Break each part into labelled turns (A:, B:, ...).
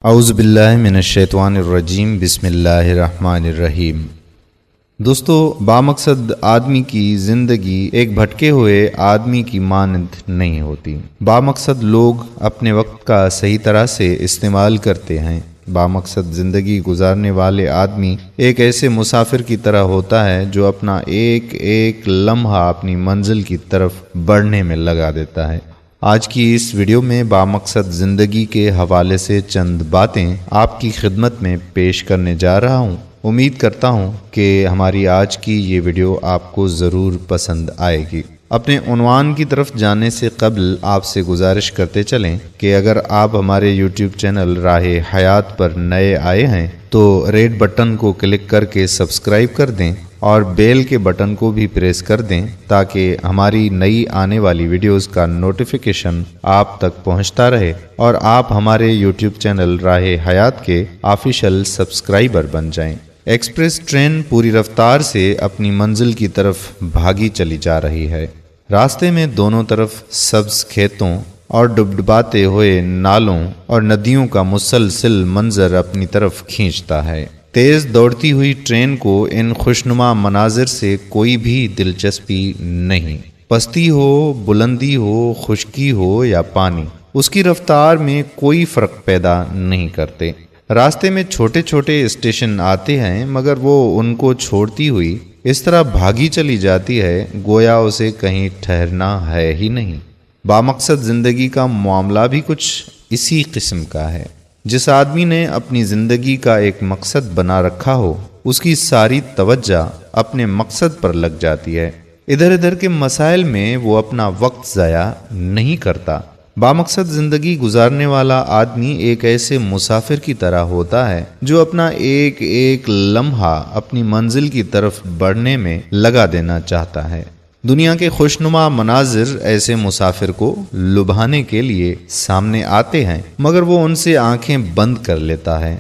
A: اعوذ باللہ من الشیطان الرجیم بسم اللہ الرحمن الرحیم۔ دوستو، بامقصد آدمی کی زندگی ایک بھٹکے ہوئے آدمی کی مانند نہیں ہوتی۔ بامقصد لوگ اپنے وقت کا صحیح طرح سے استعمال کرتے ہیں۔ بامقصد زندگی گزارنے والے آدمی ایک ایسے مسافر کی طرح ہوتا ہے جو اپنا ایک ایک لمحہ اپنی منزل کی طرف بڑھنے میں لگا دیتا ہے۔ آج کی اس ویڈیو میں بامقصد زندگی کے حوالے سے چند باتیں آپ کی خدمت میں پیش کرنے جا رہا ہوں۔ امید کرتا ہوں کہ ہماری آج کی یہ ویڈیو آپ کو ضرور پسند آئے گی۔ اپنے عنوان کی طرف جانے سے قبل آپ سے گزارش کرتے چلیں کہ اگر آپ ہمارے یوٹیوب چینل راہ حیات پر نئے آئے ہیں تو ریڈ بٹن کو کلک کر کے سبسکرائب کر دیں اور بیل کے بٹن کو بھی پریس کر دیں تاکہ ہماری نئی آنے والی ویڈیوز کا نوٹیفیکیشن آپ تک پہنچتا رہے اور آپ ہمارے یوٹیوب چینل راہ حیات کے آفیشیل سبسکرائبر بن جائیں۔ ایکسپریس ٹرین پوری رفتار سے اپنی منزل کی طرف بھاگی چلی جا رہی ہے۔ راستے میں دونوں طرف سبز کھیتوں اور ڈبڈباتے ہوئے نالوں اور ندیوں کا مسلسل منظر اپنی طرف کھینچتا ہے۔ تیز دوڑتی ہوئی ٹرین کو ان خوشنما مناظر سے کوئی بھی دلچسپی نہیں۔ پستی ہو، بلندی ہو، خشکی ہو یا پانی، اس کی رفتار میں کوئی فرق پیدا نہیں کرتے۔ راستے میں چھوٹے چھوٹے اسٹیشن آتے ہیں مگر وہ ان کو چھوڑتی ہوئی اس طرح بھاگی چلی جاتی ہے گویا اسے کہیں ٹھہرنا ہے ہی نہیں۔ بامقصد زندگی کا معاملہ بھی کچھ اسی قسم کا ہے۔ جس آدمی نے اپنی زندگی کا ایک مقصد بنا رکھا ہو اس کی ساری توجہ اپنے مقصد پر لگ جاتی ہے۔ ادھر ادھر کے مسائل میں وہ اپنا وقت ضائع نہیں کرتا۔ بامقصد زندگی گزارنے والا آدمی ایک ایسے مسافر کی طرح ہوتا ہے جو اپنا ایک ایک لمحہ اپنی منزل کی طرف بڑھنے میں لگا دینا چاہتا ہے۔ دنیا کے خوشنما مناظر ایسے مسافر کو لبھانے کے لیے سامنے آتے ہیں مگر وہ ان سے آنکھیں بند کر لیتا ہے۔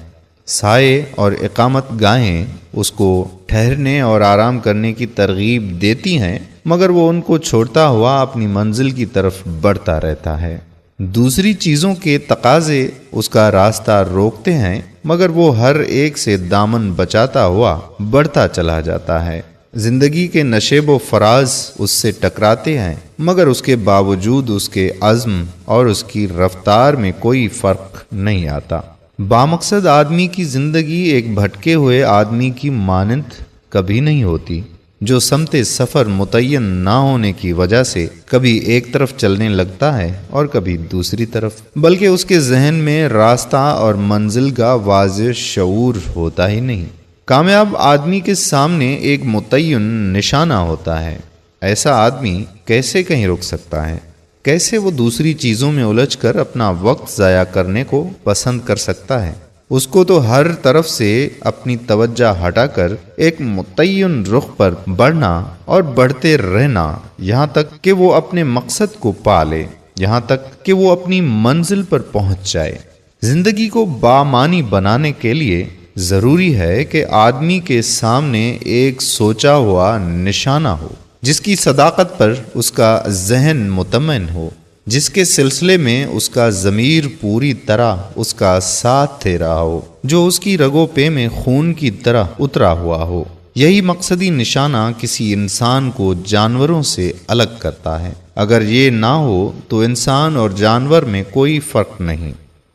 A: سائے اور اقامت گاہیں اس کو ٹھہرنے اور آرام کرنے کی ترغیب دیتی ہیں مگر وہ ان کو چھوڑتا ہوا اپنی منزل کی طرف بڑھتا رہتا ہے۔ دوسری چیزوں کے تقاضے اس کا راستہ روکتے ہیں مگر وہ ہر ایک سے دامن بچاتا ہوا بڑھتا چلا جاتا ہے۔ زندگی کے نشیب و فراز اس سے ٹکراتے ہیں مگر اس کے باوجود اس کے عزم اور اس کی رفتار میں کوئی فرق نہیں آتا۔ بامقصد آدمی کی زندگی ایک بھٹکے ہوئے آدمی کی مانند کبھی نہیں ہوتی جو سمت سفر متعین نہ ہونے کی وجہ سے کبھی ایک طرف چلنے لگتا ہے اور کبھی دوسری طرف، بلکہ اس کے ذہن میں راستہ اور منزل کا واضح شعور ہوتا ہی نہیں۔ کامیاب آدمی کے سامنے ایک متعین نشانہ ہوتا ہے۔ ایسا آدمی کیسے کہیں رک سکتا ہے؟ کیسے وہ دوسری چیزوں میں الجھ کر اپنا وقت ضائع کرنے کو پسند کر سکتا ہے؟ اس کو تو ہر طرف سے اپنی توجہ ہٹا کر ایک متعین رخ پر بڑھنا اور بڑھتے رہنا یہاں تک کہ وہ اپنے مقصد کو پا لے، یہاں تک کہ وہ اپنی منزل پر پہنچ جائے۔ زندگی کو بامعنی بنانے کے لیے ضروری ہے کہ آدمی کے سامنے ایک سوچا ہوا نشانہ ہو جس کی صداقت پر اس کا ذہن مطمئن ہو، جس کے سلسلے میں اس کا ضمیر پوری طرح اس کا ساتھ دے رہا ہو، جو اس کی رگوں پہ میں خون کی طرح اترا ہوا ہو۔ یہی مقصدی نشانہ کسی انسان کو جانوروں سے الگ کرتا ہے۔ اگر یہ نہ ہو تو انسان اور جانور میں کوئی فرق نہیں،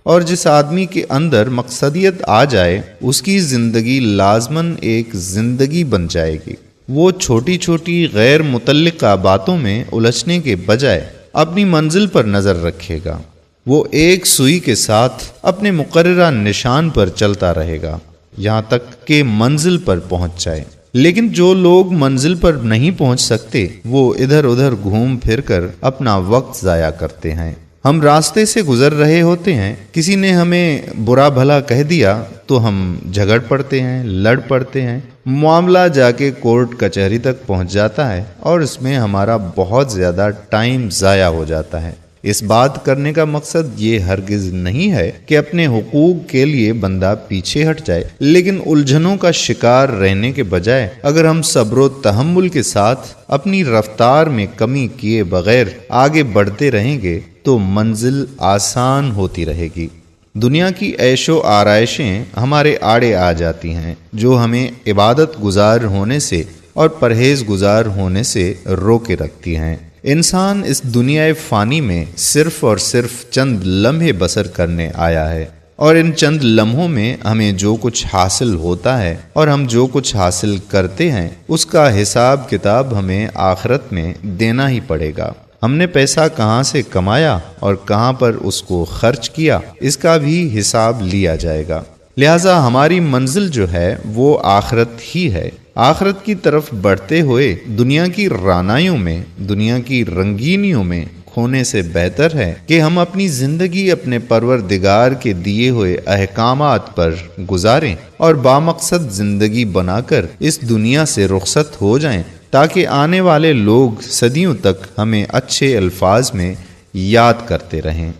A: اور جس آدمی کے اندر مقصدیت آ جائے اس کی زندگی لازماً ایک زندگی بن جائے گی۔ وہ چھوٹی چھوٹی غیر متعلقہ باتوں میں الجھنے کے بجائے اپنی منزل پر نظر رکھے گا۔ وہ ایک سوئی کے ساتھ اپنے مقررہ نشان پر چلتا رہے گا یہاں تک کہ منزل پر پہنچ جائے۔ لیکن جو لوگ منزل پر نہیں پہنچ سکتے وہ ادھر ادھر گھوم پھر کر اپنا وقت ضائع کرتے ہیں۔ ہم راستے سے گزر رہے ہوتے ہیں، کسی نے ہمیں برا بھلا کہہ دیا تو ہم جھگڑ پڑتے ہیں، لڑ پڑتے ہیں، معاملہ جا کے کورٹ کچہری تک پہنچ جاتا ہے اور اس میں ہمارا بہت زیادہ ٹائم ضائع ہو جاتا ہے۔ اس بات کرنے کا مقصد یہ ہرگز نہیں ہے کہ اپنے حقوق کے لیے بندہ پیچھے ہٹ جائے، لیکن الجھنوں کا شکار رہنے کے بجائے اگر ہم صبر و تحمل کے ساتھ اپنی رفتار میں کمی کیے بغیر آگے بڑھتے رہیں گے تو منزل آسان ہوتی رہے گی۔ دنیا کی عیش و آرائشیں ہمارے آڑے آ جاتی ہیں جو ہمیں عبادت گزار ہونے سے اور پرہیز گزار ہونے سے روکے رکھتی ہیں۔ انسان اس دنیا فانی میں صرف اور صرف چند لمحے بسر کرنے آیا ہے، اور ان چند لمحوں میں ہمیں جو کچھ حاصل ہوتا ہے اور ہم جو کچھ حاصل کرتے ہیں اس کا حساب کتاب ہمیں آخرت میں دینا ہی پڑے گا۔ ہم نے پیسہ کہاں سے کمایا اور کہاں پر اس کو خرچ کیا، اس کا بھی حساب لیا جائے گا۔ لہٰذا ہماری منزل جو ہے وہ آخرت ہی ہے۔ آخرت کی طرف بڑھتے ہوئے دنیا کی رعنائیوں میں، دنیا کی رنگینیوں میں کھونے سے بہتر ہے کہ ہم اپنی زندگی اپنے پروردگار کے دیے ہوئے احکامات پر گزاریں اور بامقصد زندگی بنا کر اس دنیا سے رخصت ہو جائیں، تاکہ آنے والے لوگ صدیوں تک ہمیں اچھے الفاظ میں یاد کرتے رہیں۔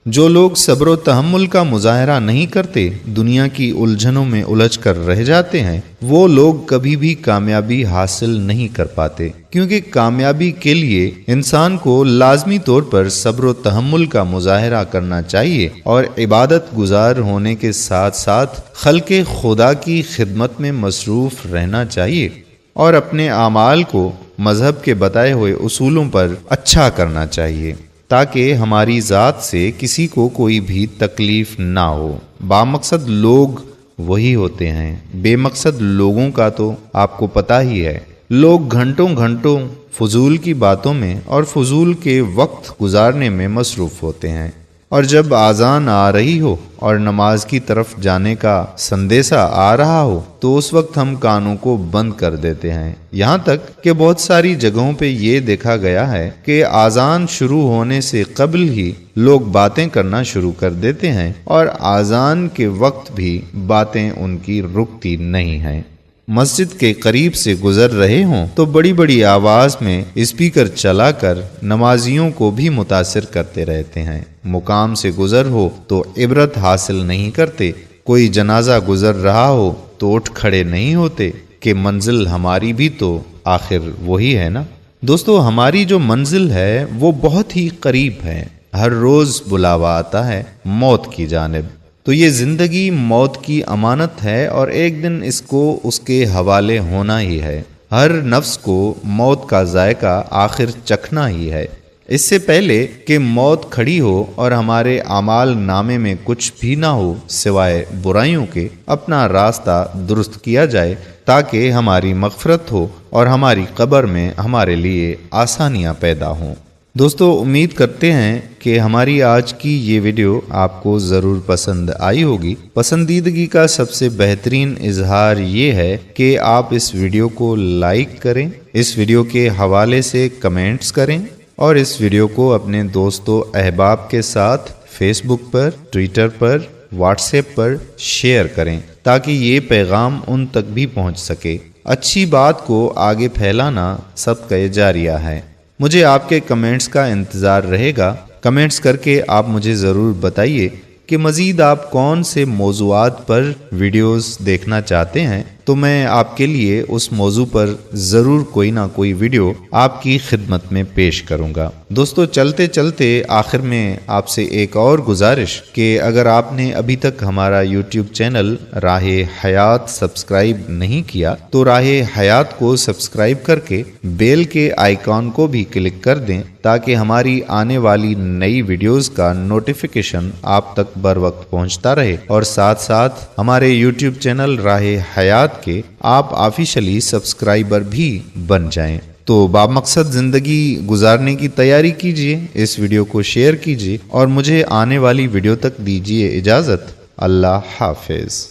A: جو لوگ صبر و تحمل کا مظاہرہ نہیں کرتے، دنیا کی الجھنوں میں الجھ کر رہ جاتے ہیں، وہ لوگ کبھی بھی کامیابی حاصل نہیں کر پاتے، کیونکہ کامیابی کے لیے انسان کو لازمی طور پر صبر و تحمل کا مظاہرہ کرنا چاہیے اور عبادت گزار ہونے کے ساتھ ساتھ خلق خدا کی خدمت میں مصروف رہنا چاہیے اور اپنے اعمال کو مذہب کے بتائے ہوئے اصولوں پر اچھا کرنا چاہیے، تاکہ ہماری ذات سے کسی کو کوئی بھی تکلیف نہ ہو۔ بامقصد لوگ وہی ہوتے ہیں، بے مقصد لوگوں کا تو آپ کو پتہ ہی ہے۔ لوگ گھنٹوں گھنٹوں فضول کی باتوں میں اور فضول کے وقت گزارنے میں مصروف ہوتے ہیں، اور جب اذان آ رہی ہو اور نماز کی طرف جانے کا سندیسہ آ رہا ہو تو اس وقت ہم کانوں کو بند کر دیتے ہیں۔ یہاں تک کہ بہت ساری جگہوں پہ یہ دیکھا گیا ہے کہ اذان شروع ہونے سے قبل ہی لوگ باتیں کرنا شروع کر دیتے ہیں، اور اذان کے وقت بھی باتیں ان کی رکتی نہیں ہیں۔ مسجد کے قریب سے گزر رہے ہوں تو بڑی بڑی آواز میں اسپیکر چلا کر نمازیوں کو بھی متاثر کرتے رہتے ہیں۔ مقام سے گزر ہو تو عبرت حاصل نہیں کرتے، کوئی جنازہ گزر رہا ہو تو اٹھ کھڑے نہیں ہوتے کہ منزل ہماری بھی تو آخر وہی ہے نا۔ دوستو، ہماری جو منزل ہے وہ بہت ہی قریب ہے۔ ہر روز بلاوا آتا ہے موت کی جانب، تو یہ زندگی موت کی امانت ہے اور ایک دن اس کو اس کے حوالے ہونا ہی ہے۔ ہر نفس کو موت کا ذائقہ آخر چکھنا ہی ہے۔ اس سے پہلے کہ موت کھڑی ہو اور ہمارے اعمال نامے میں کچھ بھی نہ ہو سوائے برائیوں کے، اپنا راستہ درست کیا جائے تاکہ ہماری مغفرت ہو اور ہماری قبر میں ہمارے لیے آسانیاں پیدا ہوں۔ دوستو، امید کرتے ہیں کہ ہماری آج کی یہ ویڈیو آپ کو ضرور پسند آئی ہوگی۔ پسندیدگی کا سب سے بہترین اظہار یہ ہے کہ آپ اس ویڈیو کو لائک کریں، اس ویڈیو کے حوالے سے کمنٹس کریں، اور اس ویڈیو کو اپنے دوستوں احباب کے ساتھ فیس بک پر، ٹویٹر پر، واٹس ایپ پر شیئر کریں تاکہ یہ پیغام ان تک بھی پہنچ سکے۔ اچھی بات کو آگے پھیلانا صدقہ جاریہ ہے۔ مجھے آپ کے کمنٹس کا انتظار رہے گا۔ کمنٹس کر کے آپ مجھے ضرور بتائیے کہ مزید آپ کون سے موضوعات پر ویڈیوز دیکھنا چاہتے ہیں، تو میں آپ کے لیے اس موضوع پر ضرور کوئی نہ کوئی ویڈیو آپ کی خدمت میں پیش کروں گا۔ دوستو، چلتے چلتے آخر میں آپ سے ایک اور گزارش کہ اگر آپ نے ابھی تک ہمارا یوٹیوب چینل راہ حیات سبسکرائب نہیں کیا تو راہ حیات کو سبسکرائب کر کے بیل کے آئیکن کو بھی کلک کر دیں تاکہ ہماری آنے والی نئی ویڈیوز کا نوٹیفیکیشن آپ تک بر وقت پہنچتا رہے، اور ساتھ ساتھ ہمارے یوٹیوب چینل راہ حیات کے آپ آفیشلی سبسکرائبر بھی بن جائیں۔ تو بامقصد زندگی گزارنے کی تیاری کیجیے، اس ویڈیو کو شیئر کیجیے اور مجھے آنے والی ویڈیو تک دیجیے اجازت۔ اللہ حافظ۔